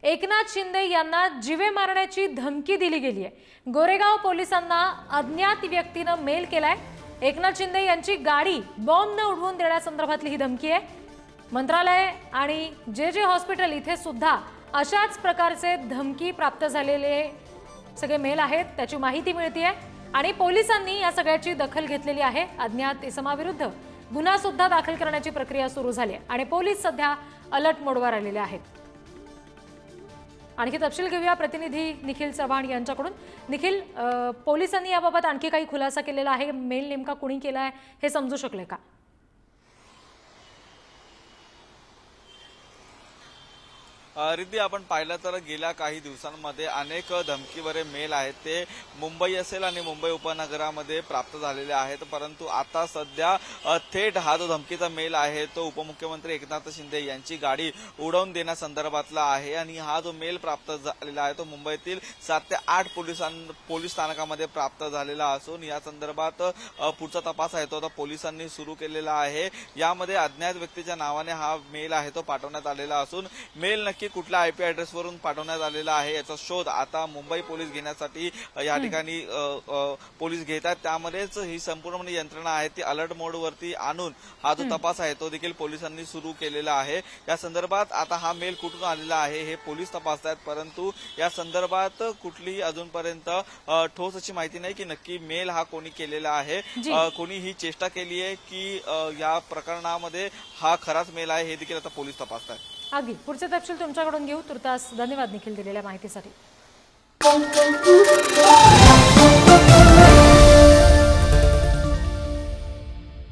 एकनाथ शिंदे यांना जीवे मारण्याची धमकी दिली गेली आहे। गोरेगाव पोलिसांना अज्ञात व्यक्तीने मेल केलाय। एकनाथ शिंदे यांची गाडी बॉम्बने उडवून देण्यासंदर्भातली ही धमकी आहे। मंत्रालय आणि जे हॉस्पिटल इथे सुद्धा अशाच प्रकारचे धमकी प्राप्त झालेले सगळे मेल आहेत, त्याची माहिती मिळते आणि पोलिसांनी या सगळ्याची दखल घेतलेली आहे। अज्ञात इसमाविरुद्ध गुन्हा सुद्धा दाखल करण्याची प्रक्रिया सुरू झाली आहे आणि पोलीस सध्या अलर्ट मोडवर आलेले आहेत। आणखी तपशील घेऊया प्रतिनिधी निखिल चव्हाण यांच्याकडून। निखिल, पोलिसांनी याबाबत आणखी काही खुलासा केलेला आहे? मेल नेमका कोणी केलाय हे समजू शकले का? रिद्धी, आपण पाहिलं तर गेल्या काही दिवसांमध्ये अनेक धमकीभरे मेल आहेत ते मुंबई असेल आणि मुंबई उपनगरामध्ये प्राप्त झालेले आहेत। परंतु आता सध्या थेट हा जो धमकीचा मेल आहे तो उपमुख्यमंत्री एकनाथ शिंदे यांची गाडी उडवून देण्यासंदर्भातला आहे आणि हा जो मेल प्राप्त झालेला आहे तो मुंबईतील 7 ते 8 पोलीस स्थानकामध्ये प्राप्त झालेला असून या संदर्भात पुढचा तपास आहे तो आता पोलिसांनी सुरू केलेला आहे। यामध्ये अज्ञात व्यक्तीच्या नावाने हा मेल आहे तो पाठवण्यात आलेला असून मेल नक्की कुठल्या आयपी ऍड्रेस वरून पाठवण्यात आलेला आहे याचा शोध आता मुंबई पोलीस घेण्यासाठी या ठिकाणी पोलीस घेत आहेत। त्यामध्येच ही संपूर्ण यंत्रणा आहे ती अलर्ट मोड वरती आणून हा जो तपास आहे तो देखील पोलिसांनी सुरू केलेला आहे। या संदर्भात आता हा मेल कुठून आलेला आहे हे पोलीस तपासतात, परंतु या संदर्भात कुठलीही अजूनपर्यंत ठोस अशी माहिती नाही की नक्की मेल हा कोणी केलेला आहे, कोणी ही चेष्टा केली आहे की या प्रकरणामध्ये हा खराच मेल आहे हे देखील आता पोलीस तपासतात। अगदी पुढचे तपशील तुमच्याकडून घेऊ। तुर्तास धन्यवाद निखिल दिलेल्या माहितीसाठी।